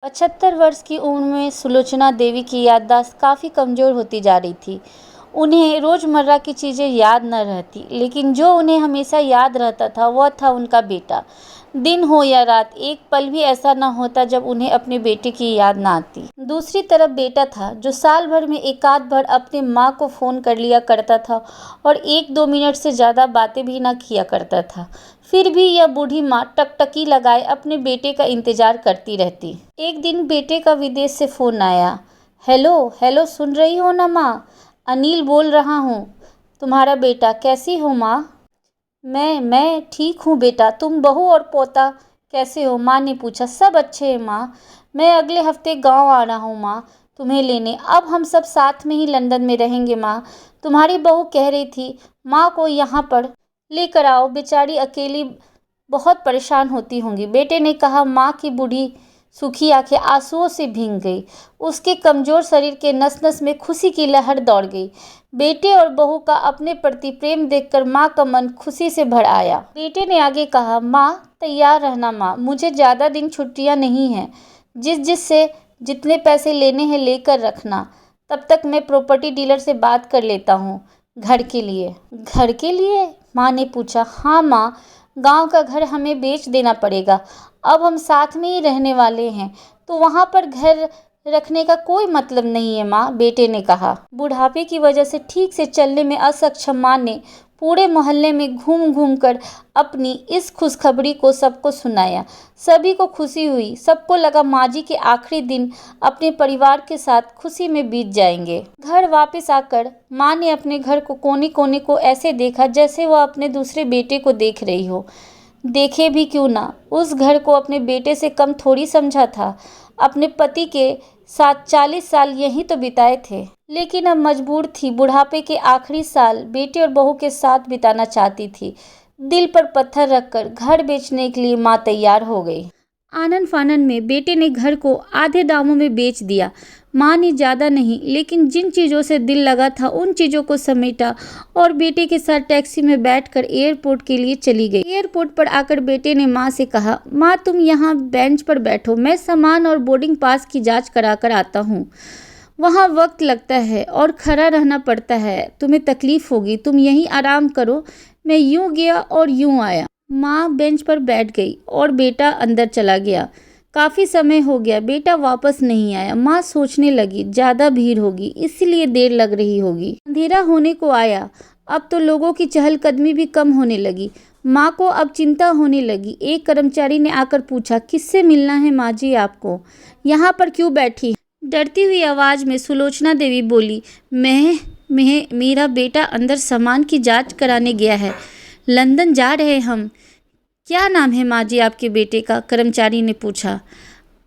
75 वर्ष की उम्र में सुलोचना देवी की याददाश्त काफ़ी कमज़ोर होती जा रही थी। उन्हें रोज़मर्रा की चीज़ें याद न रहती, लेकिन जो उन्हें हमेशा याद रहता था वह था उनका बेटा। दिन हो या रात, एक पल भी ऐसा न होता जब उन्हें अपने बेटे की याद न आती। दूसरी तरफ बेटा था, जो साल भर में एकाध बार अपनी माँ को फ़ोन कर लिया करता था और 1-2 मिनट से ज़्यादा बातें भी न किया करता था। फिर भी यह बूढ़ी माँ टकटकी लगाए अपने बेटे का इंतज़ार करती रहती। एक दिन बेटे का विदेश से फ़ोन आया। हेलो हेलो, सुन रही हो ना माँ? अनिल बोल रहा हूँ, तुम्हारा बेटा। कैसी हो माँ? मैं ठीक हूँ बेटा। तुम बहू और पोता कैसे हो? माँ ने पूछा। सब अच्छे हैं माँ। मैं अगले हफ्ते गांव आ रहा हूँ माँ, तुम्हें लेने। अब हम सब साथ में ही लंदन में रहेंगे माँ। तुम्हारी बहू कह रही थी माँ को यहाँ पर लेकर आओ, बेचारी अकेली बहुत परेशान होती होंगी। बेटे ने कहा। माँ की बूढ़ी सूखी आंखें आंसुओं से भीग गई। उसके कमज़ोर शरीर के नस नस में खुशी की लहर दौड़ गई। बेटे और बहू का अपने प्रति प्रेम देखकर माँ का मन खुशी से भर आया। बेटे ने आगे कहा। माँ तैयार रहना माँ, मुझे ज़्यादा दिन छुट्टियाँ नहीं हैं। जिससे जितने पैसे लेने हैं लेकर रखना। तब तक मैं प्रॉपर्टी डीलर से बात कर लेता हूँ घर के लिए। घर के लिए? माँ ने पूछा। हाँ माँ, गांव का घर हमें बेच देना पड़ेगा। अब हम साथ में ही रहने वाले हैं, तो वहाँ पर घर रखने का कोई मतलब नहीं है माँ, बेटे ने कहा। बुढ़ापे की वजह से ठीक से चलने में असक्षम माँ ने पूरे मोहल्ले में घूम घूम कर अपनी इस खुशखबरी को सबको सुनाया। सभी को खुशी हुई। सबको लगा माँ जी के आखिरी दिन अपने परिवार के साथ खुशी में बीत जाएंगे। घर वापस आकर माँ ने अपने घर को कोने कोने को ऐसे देखा जैसे वह अपने दूसरे बेटे को देख रही हो। देखे भी क्यों ना, उस घर को अपने बेटे से कम थोड़ी समझा था। अपने पति के साथ 40 साल यहीं तो बिताए थे, लेकिन अब मजबूर थी बुढ़ापे के आखिरी साल बेटे और बहू के साथ बिताना चाहती थी। दिल पर पत्थर रखकर घर बेचने के लिए माँ तैयार हो गई। आनन फानन में बेटे ने घर को आधे दामों में बेच दिया। माँ ने ज़्यादा नहीं, लेकिन जिन चीज़ों से दिल लगा था उन चीज़ों को समेटा और बेटे के साथ टैक्सी में बैठकर एयरपोर्ट के लिए चली गई। एयरपोर्ट पर आकर बेटे ने माँ से कहा। माँ तुम यहाँ बेंच पर बैठो, मैं सामान और बोर्डिंग पास की जाँच करा कर आता हूँ। वहाँ वक्त लगता है और खड़ा रहना पड़ता है, तुम्हें तकलीफ होगी, तुम यहीं आराम करो। मैं यूँ गया और यूँ आया। माँ बेंच पर बैठ गई और बेटा अंदर चला गया। काफ़ी समय हो गया, बेटा वापस नहीं आया। माँ सोचने लगी ज़्यादा भीड़ होगी, इसीलिए देर लग रही होगी। अंधेरा होने को आया। अब तो लोगों की चहलकदमी भी कम होने लगी। माँ को अब चिंता होने लगी। एक कर्मचारी ने आकर पूछा। किससे मिलना है माँ जी आपको? यहाँ पर क्यों बैठी? डरती हुई आवाज़ में सुलोचना देवी बोली। मेरा बेटा अंदर सामान की जाँच कराने गया है। लंदन जा रहे हम। क्या नाम है माँ जी आपके बेटे का? कर्मचारी ने पूछा।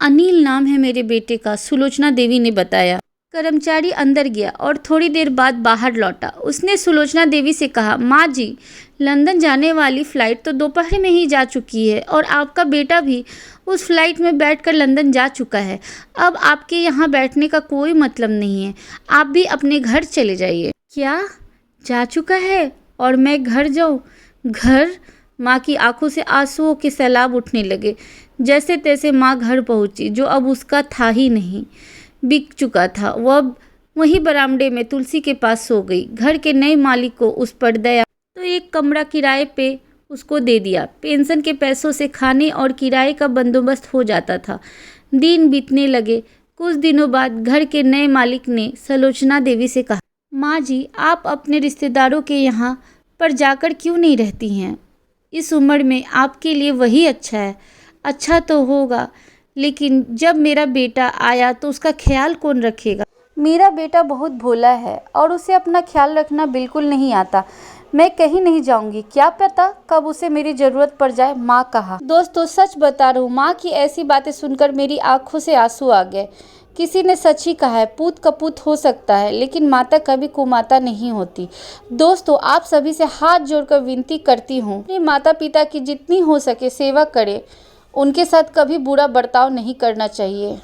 अनिल नाम है मेरे बेटे का, सुलोचना देवी ने बताया। कर्मचारी अंदर गया और थोड़ी देर बाद बाहर लौटा। उसने सुलोचना देवी से कहा। माँ जी, लंदन जाने वाली फ़्लाइट तो दोपहर में ही जा चुकी है और आपका बेटा भी उस फ्लाइट में बैठकर लंदन जा चुका है। अब आपके यहाँ बैठने का कोई मतलब नहीं है, आप भी अपने घर चले जाइए। क्या? जा चुका है और मैं घर जाऊँ? घर? माँ की आंखों से आंसुओं के सैलाब उठने लगे। जैसे तैसे माँ घर पहुँची, जो अब उसका था ही नहीं, बिक चुका था। वह अब वहीं बरामदे में तुलसी के पास सो गई। घर के नए मालिक को उस पर दया तो एक कमरा किराए पे उसको दे दिया। पेंशन के पैसों से खाने और किराए का बंदोबस्त हो जाता था। दिन बीतने लगे। कुछ दिनों बाद घर के नए मालिक ने सुलोचना देवी से कहा। माँ जी, आप अपने रिश्तेदारों के यहाँ पर जाकर क्यों नहीं रहती हैं? इस उम्र में आपके लिए वही अच्छा है। अच्छा तो होगा, लेकिन जब मेरा बेटा आया तो उसका ख्याल कौन रखेगा? मेरा बेटा बहुत भोला है और उसे अपना ख्याल रखना बिल्कुल नहीं आता। मैं कहीं नहीं जाऊंगी, क्या पता कब उसे मेरी ज़रूरत पड़ जाए, माँ कहा। दोस्तों, सच बता रहा हूँ, माँ की ऐसी बातें सुनकर मेरी आंखों से आंसू आ गए। किसी ने सच ही कहा है, पूत कपूत हो सकता है, लेकिन माता कभी कुमाता नहीं होती। दोस्तों, आप सभी से हाथ जोड़कर विनती करती हूँ, अपने माता पिता की जितनी हो सके सेवा करें। उनके साथ कभी बुरा बर्ताव नहीं करना चाहिए।